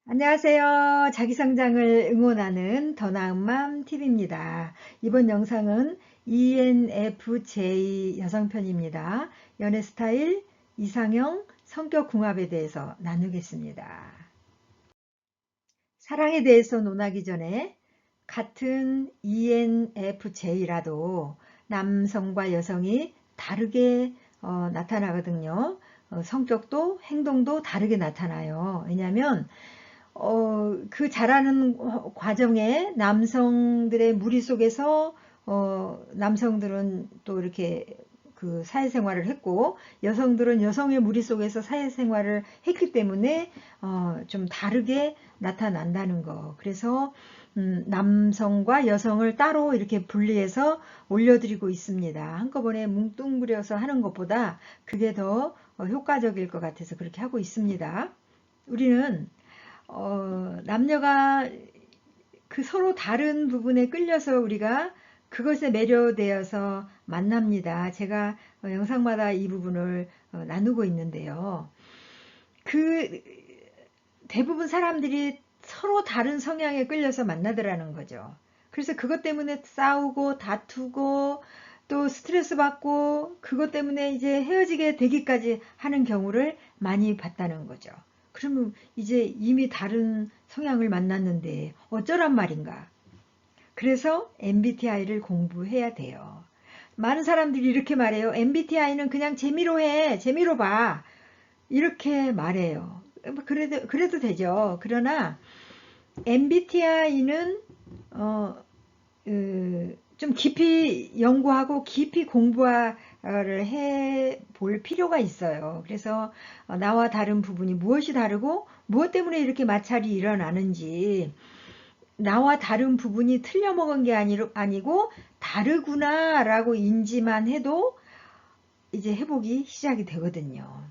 안녕하세요. 자기성장을 응원하는 더 나은 맘 TV입니다. 이번 영상은 ENFJ 여성편입니다. 연애 스타일, 이상형, 성격 궁합에 대해서 나누겠습니다. 사랑에 대해서 논하기 전에 같은 ENFJ라도 남성과 여성이 다르게 나타나거든요. 성격도 행동도 다르게 나타나요. 왜냐하면 그 자라는 과정에 남성들의 무리 속에서 남성들은 또 이렇게 그 사회생활을 했고 여성들은 여성의 무리 속에서 사회생활을 했기 때문에 좀 다르게 나타난다는 거. 그래서 남성과 여성을 따로 이렇게 분리해서 올려드리고 있습니다. 한꺼번에 뭉뚱그려서 하는 것보다 그게 더 효과적일 것 같아서 그렇게 하고 있습니다. 우리는 남녀가 그 서로 다른 부분에 끌려서 우리가 그것에 매료되어서 만납니다. 제가 영상마다 이 부분을 나누고 있는데요. 그 대부분 사람들이 서로 다른 성향에 끌려서 만나더라는 거죠. 그래서 그것 때문에 싸우고 다투고 또 스트레스 받고 그것 때문에 이제 헤어지게 되기까지 하는 경우를 많이 봤다는 거죠. 그러면 이제 이미 다른 성향을 만났는데 어쩌란 말인가? 그래서 MBTI를 공부해야 돼요. 많은 사람들이 이렇게 말해요. MBTI는 그냥 재미로 해. 재미로 봐. 이렇게 말해요. 그래도 되죠. 그러나 MBTI는 좀 깊이 연구하고 깊이 공부를 해 볼 필요가 있어요. 그래서 나와 다른 부분이 무엇이 다르고 무엇 때문에 이렇게 마찰이 일어나는지 나와 다른 부분이 틀려먹은 게 아니고 다르구나라고 인지만 해도 이제 회복이 시작이 되거든요.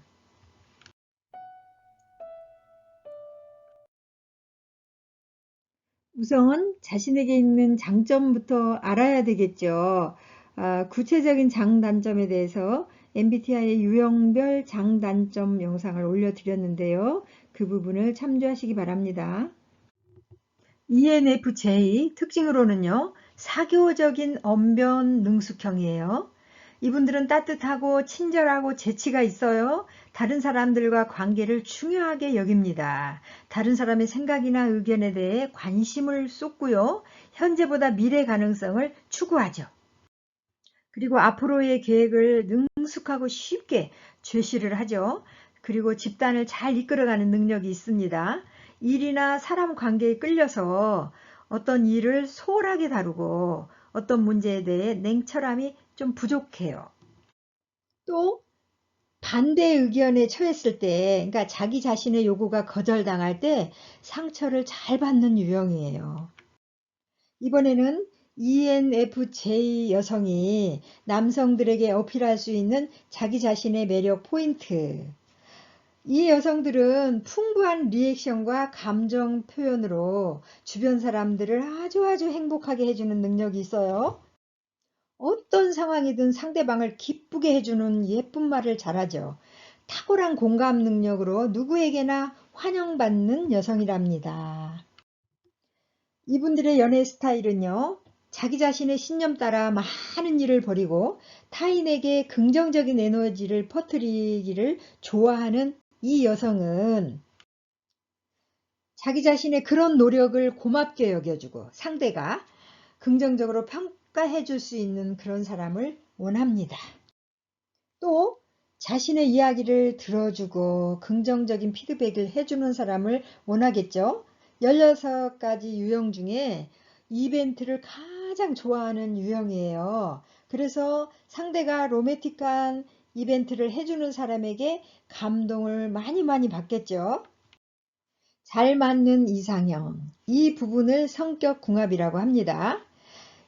우선 자신에게 있는 장점부터 알아야 되겠죠. 구체적인 장단점에 대해서 MBTI의 유형별 장단점 영상을 올려드렸는데요. 그 부분을 참조하시기 바랍니다. ENFJ 특징으로는요, 사교적인 언변 능숙형이에요. 이분들은 따뜻하고 친절하고 재치가 있어요. 다른 사람들과 관계를 중요하게 여깁니다. 다른 사람의 생각이나 의견에 대해 관심을 쏟고요. 현재보다 미래 가능성을 추구하죠. 그리고 앞으로의 계획을 능숙하고 쉽게 제시를 하죠. 그리고 집단을 잘 이끌어가는 능력이 있습니다. 일이나 사람 관계에 끌려서 어떤 일을 소홀하게 다루고 어떤 문제에 대해 냉철함이 좀 부족해요. 또 반대 의견에 처했을 때, 그러니까 자기 자신의 요구가 거절당할 때 상처를 잘 받는 유형이에요. 이번에는 ENFJ 여성이 남성들에게 어필할 수 있는 자기 자신의 매력 포인트. 이 여성들은 풍부한 리액션과 감정 표현으로 주변 사람들을 아주 행복하게 해주는 능력이 있어요. 어떤 상황이든 상대방을 기쁘게 해주는 예쁜 말을 잘하죠. 탁월한 공감 능력으로 누구에게나 환영받는 여성이랍니다. 이분들의 연애 스타일은요, 자기 자신의 신념 따라 많은 일을 벌이고 타인에게 긍정적인 에너지를 퍼뜨리기를 좋아하는 이 여성은 자기 자신의 그런 노력을 고맙게 여겨주고 상대가 긍정적으로 평가해 줄 수 있는 그런 사람을 원합니다. 또 자신의 이야기를 들어주고 긍정적인 피드백을 해주는 사람을 원하겠죠. 16가지 유형 중에 이벤트를 가장 좋아하는 유형이에요. 그래서 상대가 로맨틱한 이벤트를 해주는 사람에게 감동을 많이 받겠죠. 잘 맞는 이상형. 이 부분을 성격 궁합이라고 합니다.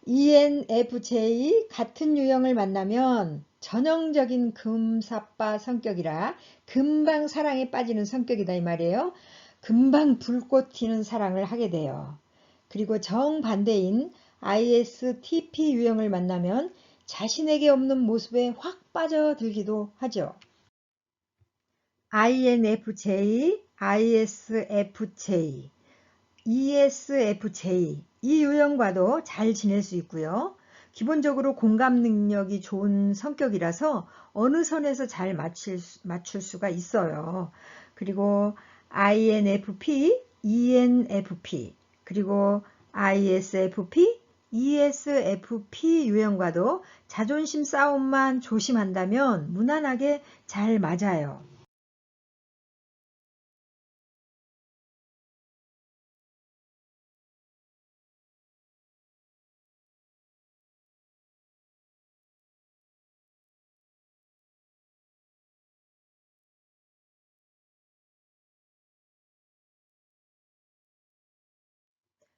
ENFJ 같은 유형을 만나면 전형적인 금사빠 성격이라 금방 사랑에 빠지는 성격이다 이 말이에요. 금방 불꽃 튀는 사랑을 하게 돼요. 그리고 정반대인 ISTP 유형을 만나면 자신에게 없는 모습에 확 빠져들기도 하죠. INFJ, ISFJ, ESFJ 이 유형과도 잘 지낼 수 있고요. 기본적으로 공감 능력이 좋은 성격이라서 어느 선에서 잘 맞출 수가 있어요. 그리고 INFP, ENFP, 그리고 ISFP, ESFP 유형과도 자존심 싸움만 조심한다면 무난하게 잘 맞아요.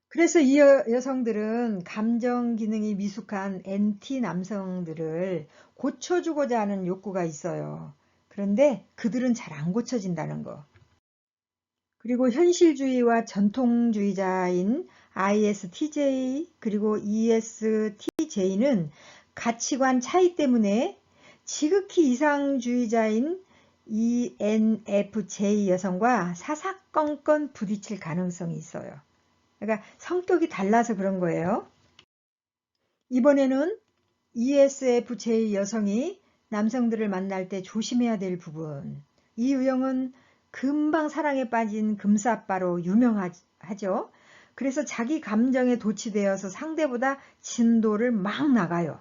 그래서 이 여성들은 감정 기능이 미숙한 NT 남성들을 고쳐주고자 하는 욕구가 있어요. 그런데 그들은 잘 안 고쳐진다는 거. 그리고 현실주의와 전통주의자인 ISTJ 그리고 ESTJ는 가치관 차이 때문에 지극히 이상주의자인 ENFJ 여성과 사사건건 부딪힐 가능성이 있어요. 그러니까 성격이 달라서 그런 거예요. 이번에는 ESFJ 여성이 남성들을 만날 때 조심해야 될 부분. 이 유형은 금방 사랑에 빠진 금사빠로 유명하죠. 그래서 자기 감정에 도취되어서 상대보다 진도를 막 나가요.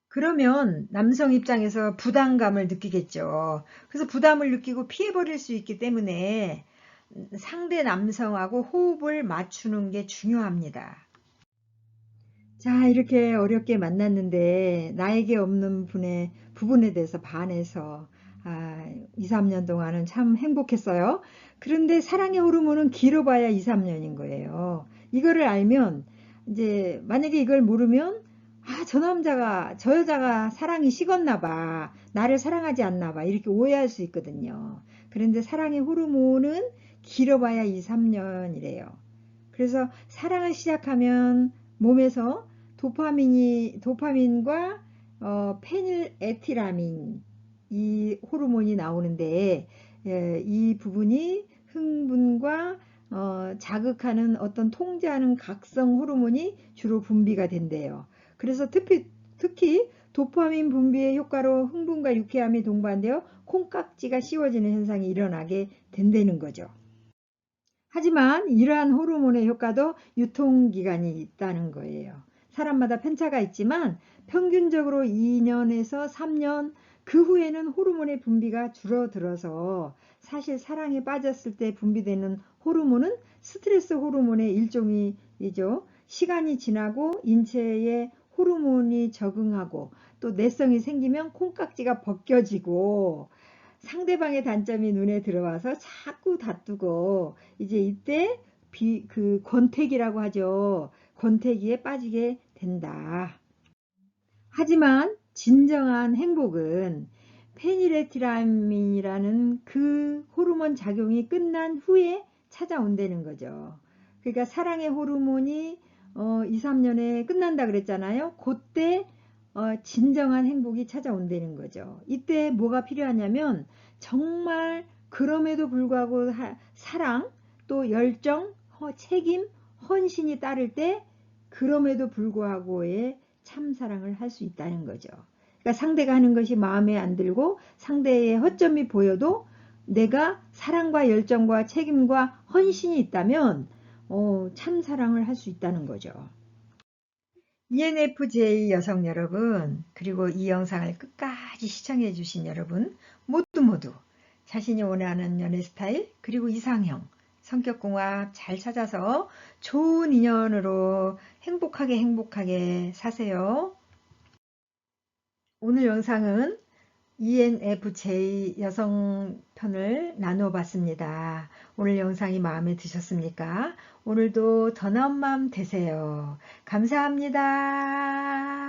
그러면 남성 입장에서 부담감을 느끼겠죠. 그래서 부담을 느끼고 피해버릴 수 있기 때문에 상대 남성하고 호흡을 맞추는 게 중요합니다. 자, 이렇게 어렵게 만났는데 나에게 없는 부분에 대해서 반해서 2, 3년 동안은 참 행복했어요. 그런데 사랑의 호르몬은 길어봐야 2, 3년인 거예요. 이거를 알면 이제 만약에 이걸 모르면 저 여자가 사랑이 식었나 봐. 나를 사랑하지 않나 봐. 이렇게 오해할 수 있거든요. 그런데 사랑의 호르몬은 길어봐야 2, 3년이래요. 그래서 사랑을 시작하면 몸에서 도파민과 페닐에티라민 이 호르몬이 나오는데 이 부분이 흥분과 자극하는 어떤 통제하는 각성 호르몬이 주로 분비가 된대요. 그래서 특히 도파민 분비의 효과로 흥분과 유쾌함이 동반되어 콩깍지가 씌워지는 현상이 일어나게 된다는 거죠. 하지만 이러한 호르몬의 효과도 유통기간이 있다는 거예요. 사람마다 편차가 있지만 평균적으로 2년에서 3년 그 후에는 호르몬의 분비가 줄어들어서 사실 사랑에 빠졌을 때 분비되는 호르몬은 스트레스 호르몬의 일종이죠. 시간이 지나고 인체에 호르몬이 적응하고 또 내성이 생기면 콩깍지가 벗겨지고 상대방의 단점이 눈에 들어와서 자꾸 다투고 이제 이때 그 권태기라고 하죠. 권태기에 빠지게 된다. 하지만 진정한 행복은 페니레티라민이라는 그 호르몬 작용이 끝난 후에 찾아온다는 거죠. 그러니까 사랑의 호르몬이 2, 3년에 끝난다 그랬잖아요. 그때 진정한 행복이 찾아온다는 거죠. 이때 뭐가 필요하냐면 정말 그럼에도 불구하고 사랑, 또 열정, 책임, 헌신이 따를 때 그럼에도 불구하고의 참사랑을 할 수 있다는 거죠. 그러니까 상대가 하는 것이 마음에 안 들고 상대의 허점이 보여도 내가 사랑과 열정과 책임과 헌신이 있다면 참사랑을 할 수 있다는 거죠. ENFJ 여성 여러분, 그리고 이 영상을 끝까지 시청해 주신 여러분 모두 자신이 원하는 연애 스타일, 그리고 이상형, 성격궁합 잘 찾아서 좋은 인연으로 행복하게 사세요. 오늘 영상은 ENFJ 여성 편을 나누어 봤습니다. 오늘 영상이 마음에 드셨습니까? 오늘도 더 나은 마음 되세요. 감사합니다.